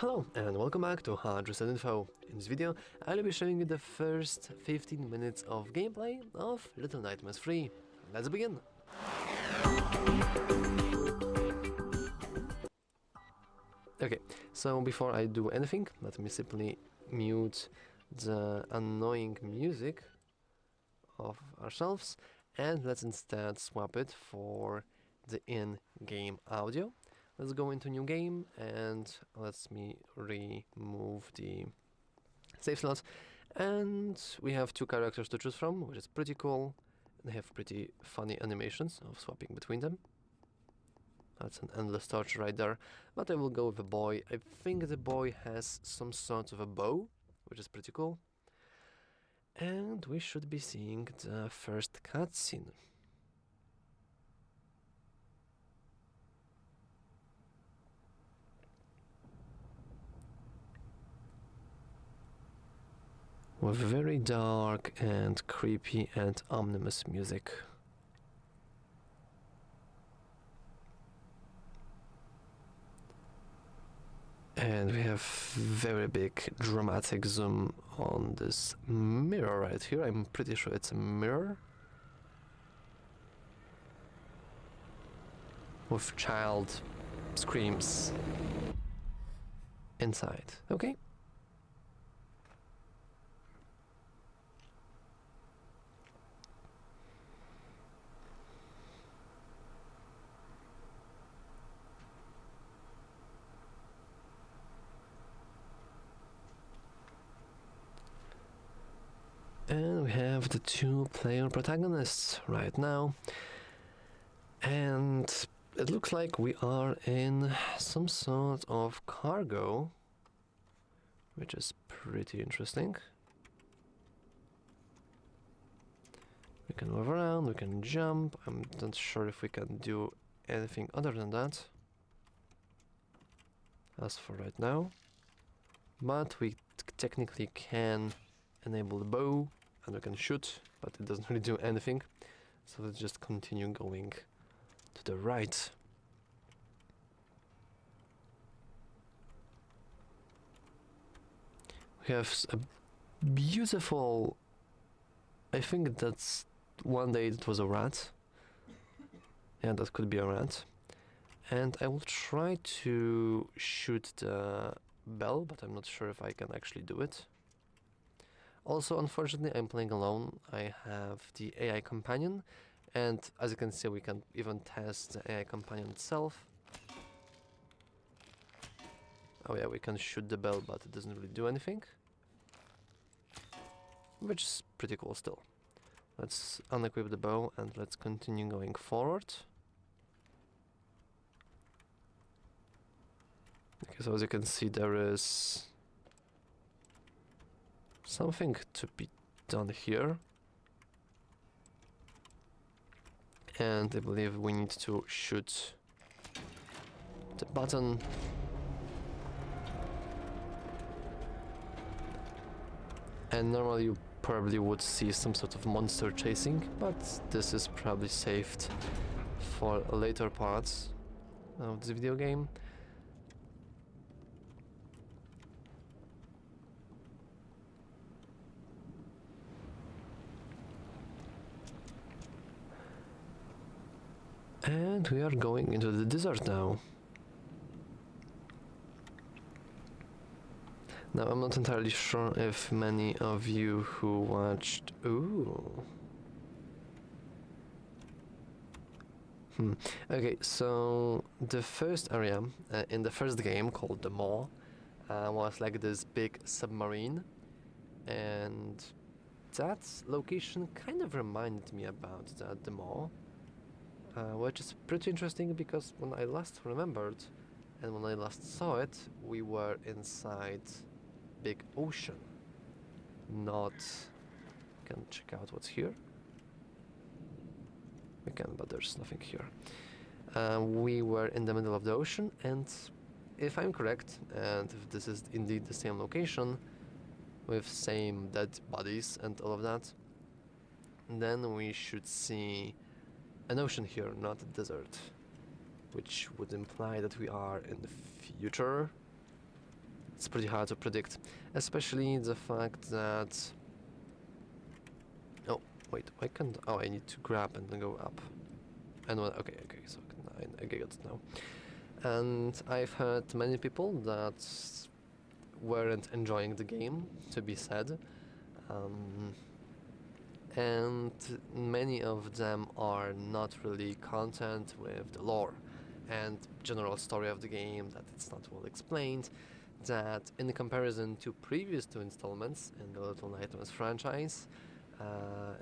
Hello and welcome back to HardReset.Info. In this video, I'll be showing you the first 15 minutes of gameplay of Little Nightmares 3. Let's begin! Okay, so before I do anything, let me simply mute the annoying music of ourselves and let's instead swap it for the in-game audio. Let's go into new game and let me remove the save slot. And we have two characters to choose from, which is pretty cool. They have pretty funny animations of swapping between them. That's an endless torture right there. But I will go with a boy. I think the boy has some sort of a bow, which is pretty cool. And we should be seeing the first cutscene. With very dark and creepy and ominous music. And we have very big dramatic zoom on this mirror right here. I'm pretty sure it's a mirror. With child screams inside. Okay. And we have the two-player protagonists right now. And it looks like we are in some sort of cargo, which is pretty interesting. We can move around, we can jump. I'm not sure if we can do anything other than that as for right now. But we technically can enable the bow and we can shoot, but it doesn't really do anything. So let's just continue going to the right. We have a beautiful, I think that's one day it was a rat. Yeah, that could be a rat. And I will try to shoot the bell, but I'm not sure if I can actually do it. Also, unfortunately, I'm playing alone. I have the AI companion, and as you can see, we can even test the AI companion itself. Oh yeah, we can shoot the bell, but it doesn't really do anything. Which is pretty cool still. Let's unequip the bow and let's continue going forward. Okay, so as you can see, there is something to be done here. And I believe we need to shoot the button. And normally you probably would see some sort of monster chasing, but this is probably saved for later parts of this video game. And we are going into the desert now. Now I'm not entirely sure if many of you who watched... Ooh. Okay, so the first area in the first game called the Maw was like this big submarine, and that location kind of reminded me about the Maw. Which is pretty interesting because when I last remembered and when I last saw it, we were inside big ocean. Not... Can check out what's here. We can, but there's nothing here. We were in the middle of the ocean, and if I'm correct, and if this is indeed the same location, with same dead bodies and all of that, then we should see an ocean here, not a desert, which would imply that we are in the future, it's pretty hard to predict, especially the fact that... Oh, wait, why can't... Oh, I need to grab and then go up. And okay, so I get it now. And I've heard many people that weren't enjoying the game, to be said. And many of them are not really content with the lore and general story of the game, that it's not well explained, that in comparison to previous two installments in the Little Nightmares franchise,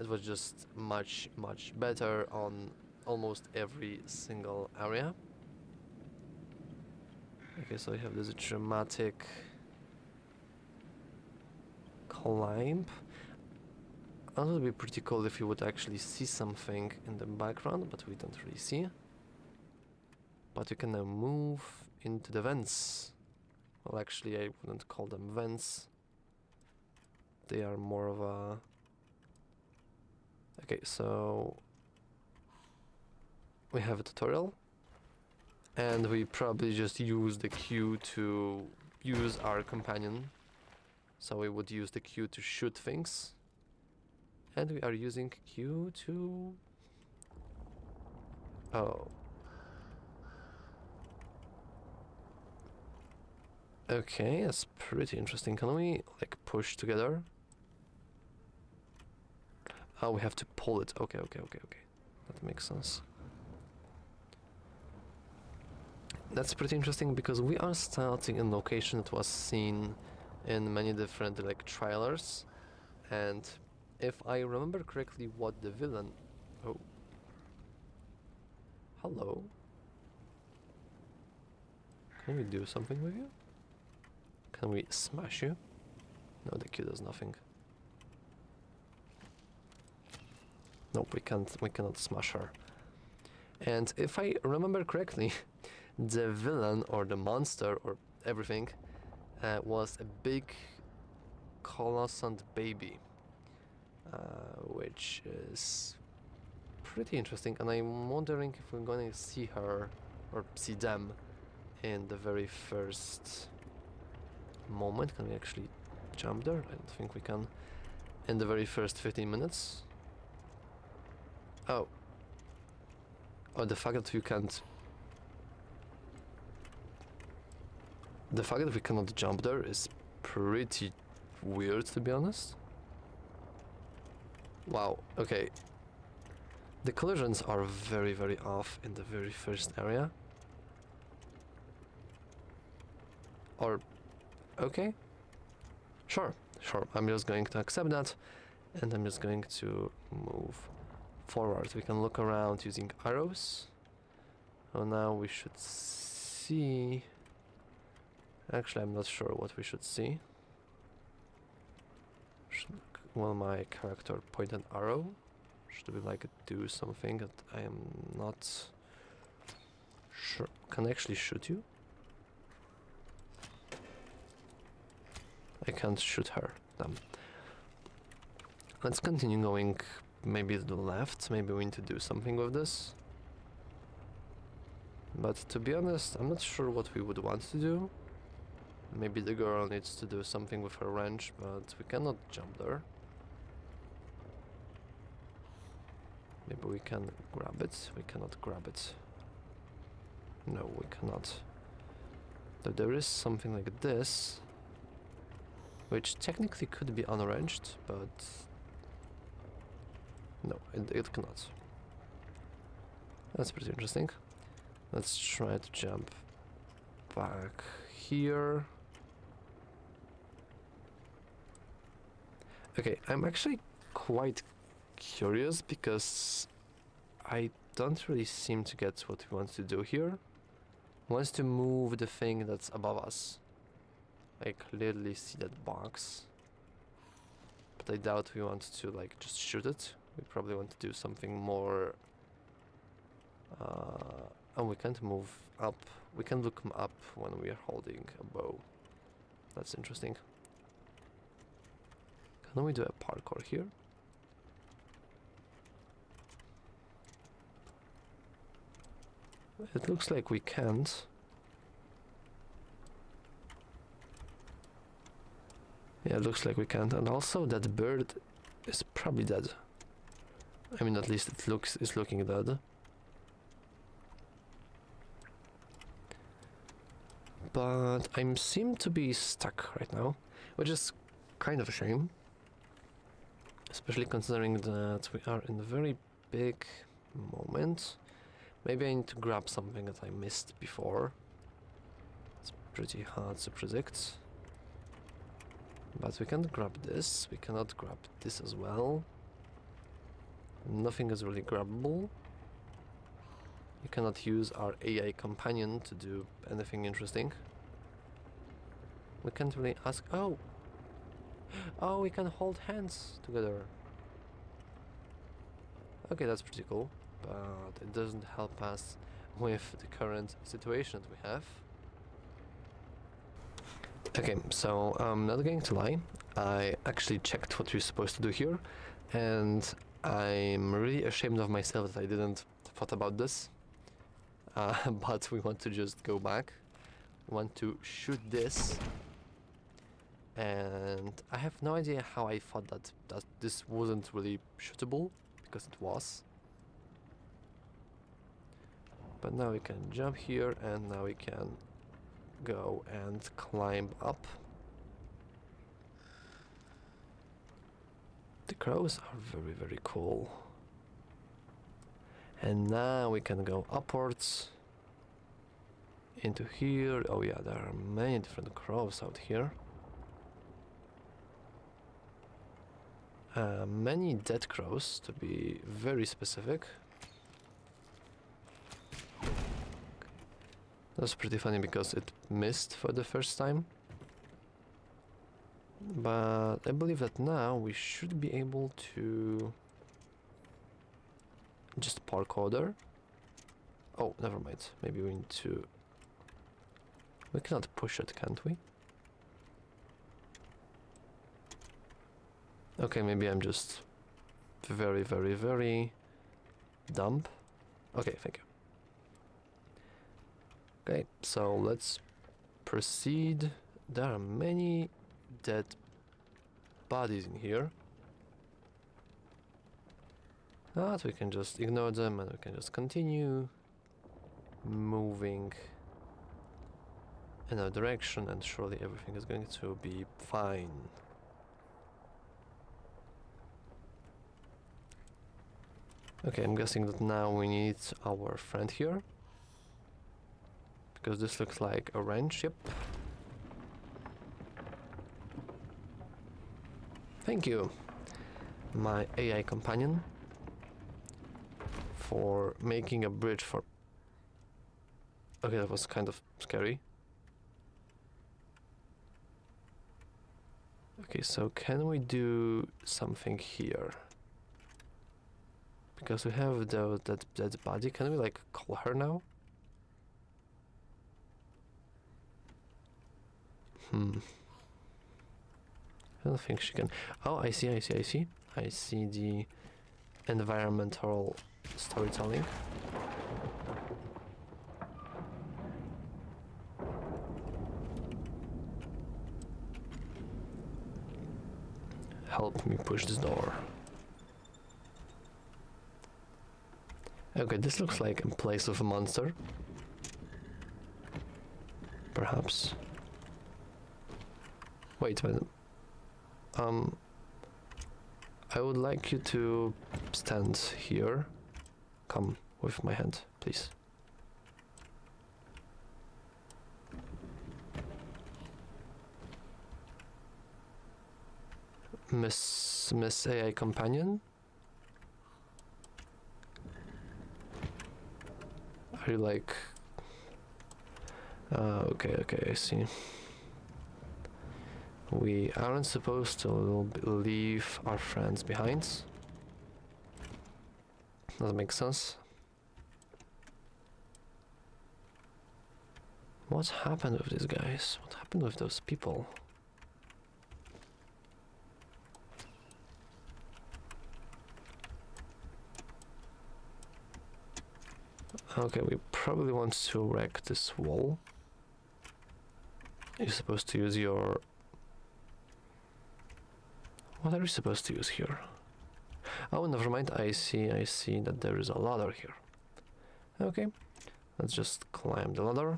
it was just much better on almost every single area. Okay, so we have this dramatic climb. That would be pretty cool if you would actually see something in the background, but we don't really see. But you can now move into the vents. Well, actually, I wouldn't call them vents. They are more of a... Okay, so... we have a tutorial. And we probably just use the Q to use our companion. So we would use the Q to shoot things. And we are using Q to... Oh. Okay, that's pretty interesting. Can we, like, push together? Oh, we have to pull it. Okay. That makes sense. That's pretty interesting because we are starting in a location that was seen in many different, like, trailers. And if I remember correctly what the villain... Oh. Hello. Can we do something with you? Can we smash you? No, the Q does nothing. Nope, we cannot smash her. And if I remember correctly, the villain or the monster or everything was a big colossal baby, which is pretty interesting, and I'm wondering if we're going to see her or see them in the very first moment. Can we actually jump there? I don't think we can. In the very first 15 minutes. Oh, the fact that you can't... The fact that we cannot jump there is pretty weird, to be honest. Wow, okay. The collisions are very off in the very first area. Or... okay. Sure, I'm just going to accept that. And I'm just going to move forward. We can look around using arrows. So now we should see... Actually, I'm not sure what we should see. Will my character point an arrow? Should we like do something that I am not sure? Can I actually shoot you? I can't shoot her. Damn. Let's continue going maybe to the left. Maybe we need to do something with this. But to be honest, I'm not sure what we would want to do. Maybe the girl needs to do something with her wrench, but we cannot jump there. Maybe we can grab it. We cannot grab it. No, we cannot. Though there is something like this, which technically could be unwrenched, but no, it cannot. That's pretty interesting. Let's try to jump back here. Okay, I'm actually quite curious because I don't really seem to get what he wants to do here. He wants to move the thing that's above us. I clearly see that box, but I doubt we want to like just shoot it. We probably want to do something more. And we can't move up. We can look up when we are holding a bow. That's interesting. Can we do a parkour here? It looks like we can't. Yeah, it looks like we can't. And also that bird is probably dead. I mean, at least it's looking dead. But I seem to be stuck right now, which is kind of a shame. Especially considering that we are in a very big moment. Maybe I need to grab something that I missed before. It's pretty hard to predict. But we can grab this, we cannot grab this as well. Nothing is really grabbable. You cannot use our AI companion to do anything interesting. We can't really ask... Oh! Oh, we can hold hands together. Okay, that's pretty cool, but it doesn't help us with the current situation that we have. Okay, so I'm not going to lie, I actually checked what you're supposed to do here, and I'm really ashamed of myself that I didn't thought about this. But we want to just go back. We want to shoot this. And I have no idea how I thought that this wasn't really shootable, because it was. But now we can jump here, and now we can go and climb up. The crows are very, very cool. And now we can go upwards into here. Oh yeah, there are many different crows out here. Many dead crows, to be very specific. That's pretty funny because it missed for the first time. But I believe that now we should be able to just parkour there. Oh, never mind. Maybe we need to... We cannot push it, can't we? Okay, maybe I'm just very, very, very dumb. Okay, thank you. Okay, so let's proceed. There are many dead bodies in here. But we can just ignore them and we can just continue moving in a direction, and surely everything is going to be fine. Okay, I'm guessing that now we need our friend here, because this looks like a wrench. Yep. Thank you, my AI companion, for making a bridge for... Okay, that was kind of scary. Okay, so can we do something here? Because we have that dead body. Can we like call her now? I don't think she can. Oh, I see. I see the environmental storytelling. Help me push this door. Okay, this looks like a place of a monster. Perhaps. Wait a minute. I would like you to stand here. Come with my hand, please. Miss AI companion? Are you like... okay, I see. We aren't supposed to leave our friends behind. Does that make sense? What happened with these guys? What happened with those people? Okay, we probably want to wreck this wall. You're supposed to use your What are we supposed to use here? Oh, never mind. I see that there is a ladder here. Okay, let's just climb the ladder.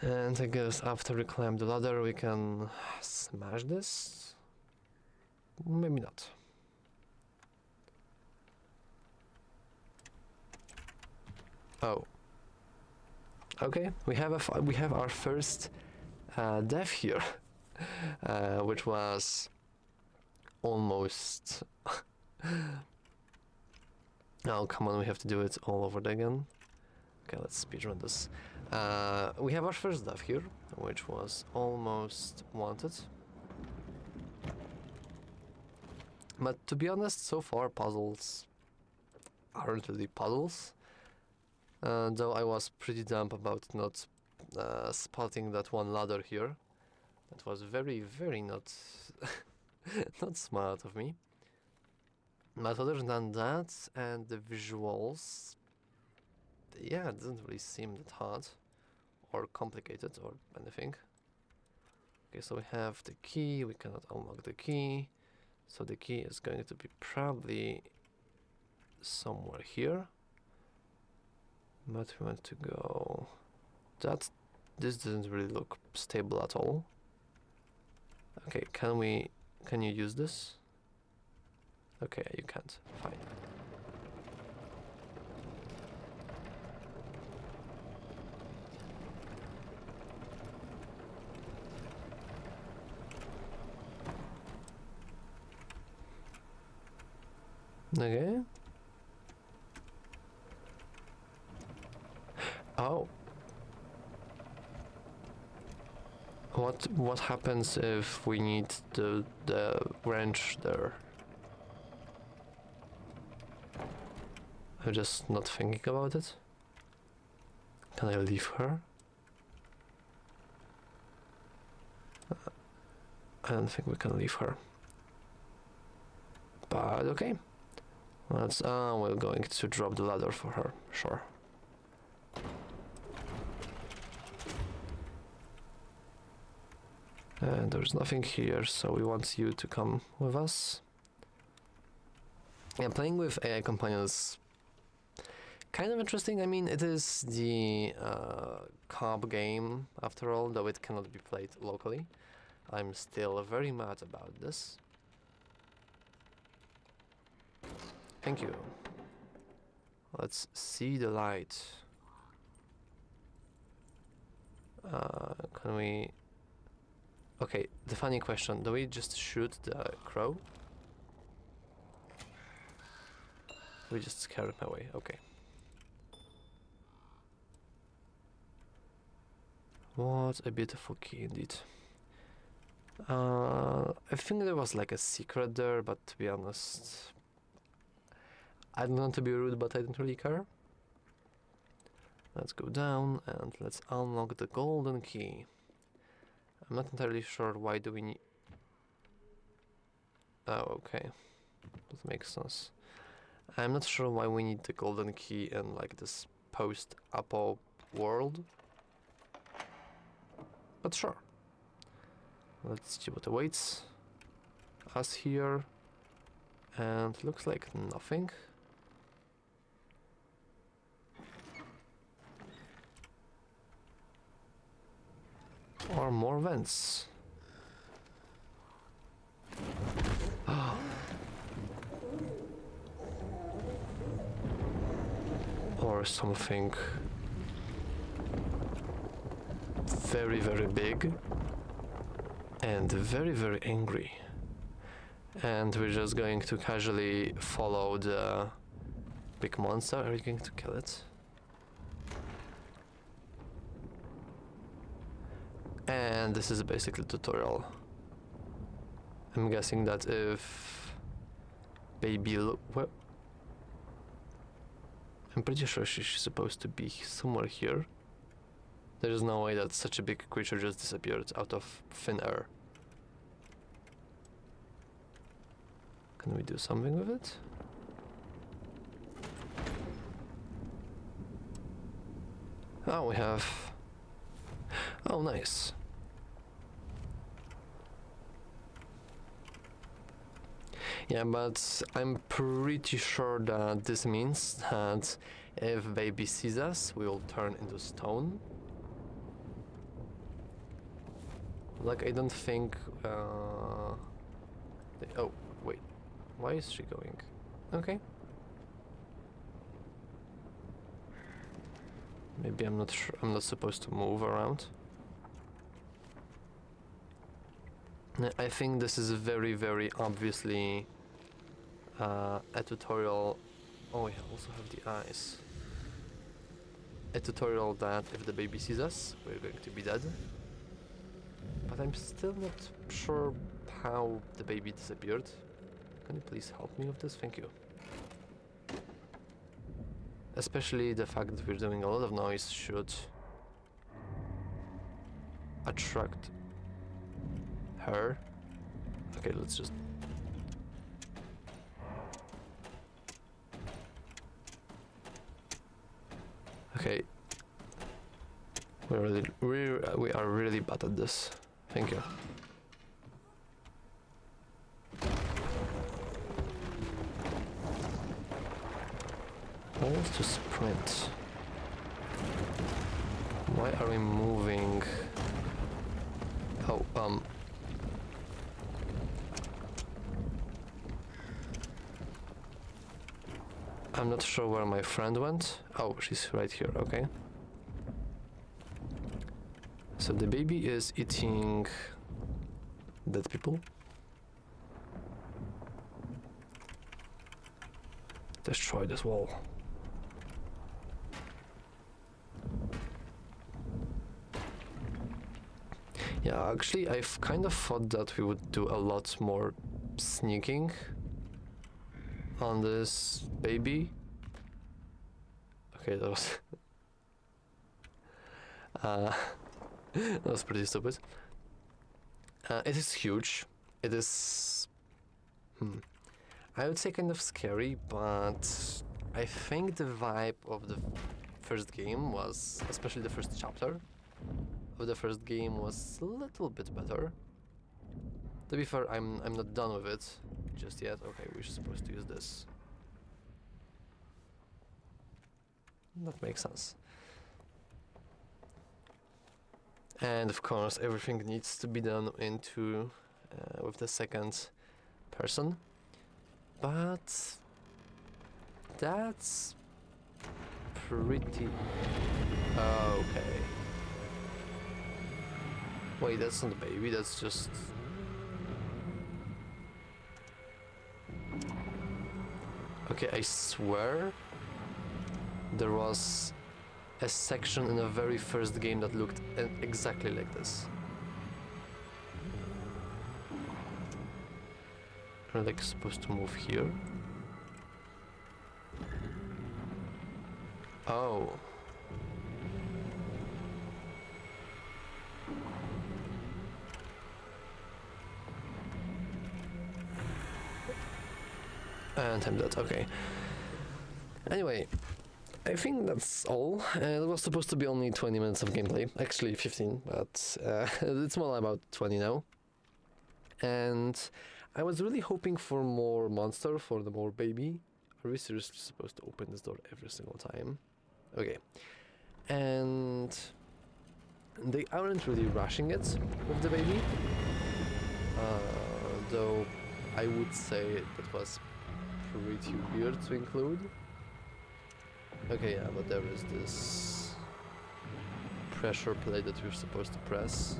And I guess after we climb the ladder, we can smash this. Maybe not. Oh. Okay, we have our first death here, which was almost. Oh, come on, we have to do it all over again. Okay, let's speedrun this. We have our first death here, which was almost wanted. But to be honest, so far puzzles aren't really puzzles. Though I was pretty dumb about not spotting that one ladder here. That was very, very not not smart of me. But other than that, and the visuals, yeah, it doesn't really seem that hard or complicated or anything. Okay, so we have the key, we cannot unlock the key. So the key is going to be probably somewhere here. But we want to go... This doesn't really look stable at all. Okay, can you use this? Okay, you can't. Fine. Okay. Oh. What happens if we need the wrench there? I'm just not thinking about it. Can I leave her? I don't think we can leave her. But okay. We're going to drop the ladder for her, sure. And there's nothing here, so we want you to come with us. Yeah, playing with AI companions kind of interesting. I mean, it is the co-op game after all, though it cannot be played locally. I'm still very mad about this. Thank you. Let's see the light. Can we... Okay, the funny question, do we just shoot the crow? We just scare him away, okay. What a beautiful key indeed. I think there was like a secret there, but to be honest, I don't want to be rude, but I don't really care. Let's go down and let's unlock the golden key. I'm not entirely sure why do we need... Oh, okay. That makes sense. I'm not sure why we need the golden key in like this post-apo world. But sure. Let's see what awaits us here. And looks like nothing. Or more vents. Or something very, very big and very, very angry. And we're just going to casually follow the big monster. Are you going to kill it? And this is basically a tutorial. I'm guessing that if baby well, I'm pretty sure she's supposed to be somewhere here. There's no way that such a big creature just disappeared out of thin air. Can we do something with it? Oh, we have... Oh, nice. Yeah, but I'm pretty sure that this means that if baby sees us, we will turn into stone. Like, I don't think, oh, wait. Why is she going? Okay. Maybe I'm not sure. I'm not supposed to move around. I think this is very, very obviously a tutorial. Oh, we also have the eyes. A tutorial that if the baby sees us, we're going to be dead. But I'm still not sure how the baby disappeared. Can you please help me with this? Thank you. Especially the fact that we're doing a lot of noise should attract her. Okay, let's just... Okay. We are really bad at this. Thank you. Why is to sprint? Why are we moving? Oh, I'm not sure where my friend went. Oh, she's right here, okay. So the baby is eating dead people. Destroy this wall. Yeah, actually, I've kind of thought that we would do a lot more sneaking on this baby. Okay, that was... that was pretty stupid. It is huge. It is... I would say kind of scary, but I think the vibe of the first game was, especially the first chapter of the first game, was a little bit better. To be fair, I'm not done with it just yet. Okay, we're supposed to use this. That makes sense. And of course, everything needs to be done into with the second person. But that's pretty okay. Wait, that's not a baby, that's just... Okay, I swear there was a section in the very first game that looked exactly like this. Are they supposed to move here? Oh. And I'm dead, okay. Anyway, I think that's all. It was supposed to be only 20 minutes of gameplay. Actually 15, but it's more about 20 now. And I was really hoping for more monster, for the more baby. Are we seriously supposed to open this door every single time? Okay. And they aren't really rushing it with the baby. Though I would say it was pretty weird to include. Okay, yeah, but there is this pressure plate that we're supposed to press.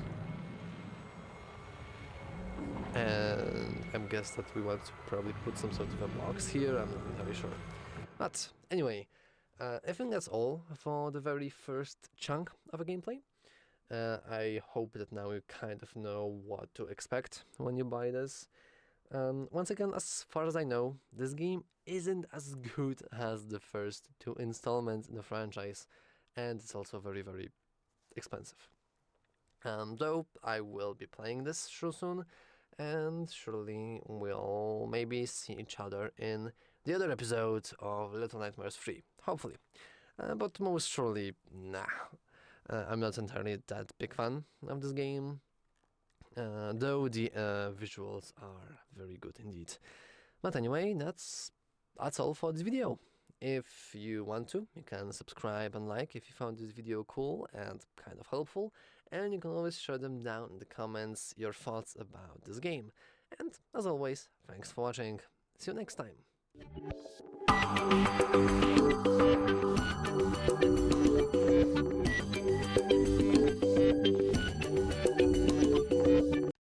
And I guess that we want to probably put some sort of a box here, I'm not entirely sure. But anyway, I think that's all for the very first chunk of a gameplay. I hope that now you kind of know what to expect when you buy this. Once again, as far as I know, this game isn't as good as the first two installments in the franchise, and it's also very, very expensive. Though I will be playing this soon, and surely we'll maybe see each other in the other episode of Little Nightmares 3, hopefully. But most surely, nah. I'm not entirely that big fan of this game, though the visuals are very good indeed. But anyway, that's all for this video. If you want to, you can subscribe and like if you found this video cool and kind of helpful, and you can always share them down in the comments your thoughts about this game. And as always, thanks for watching. See you next time.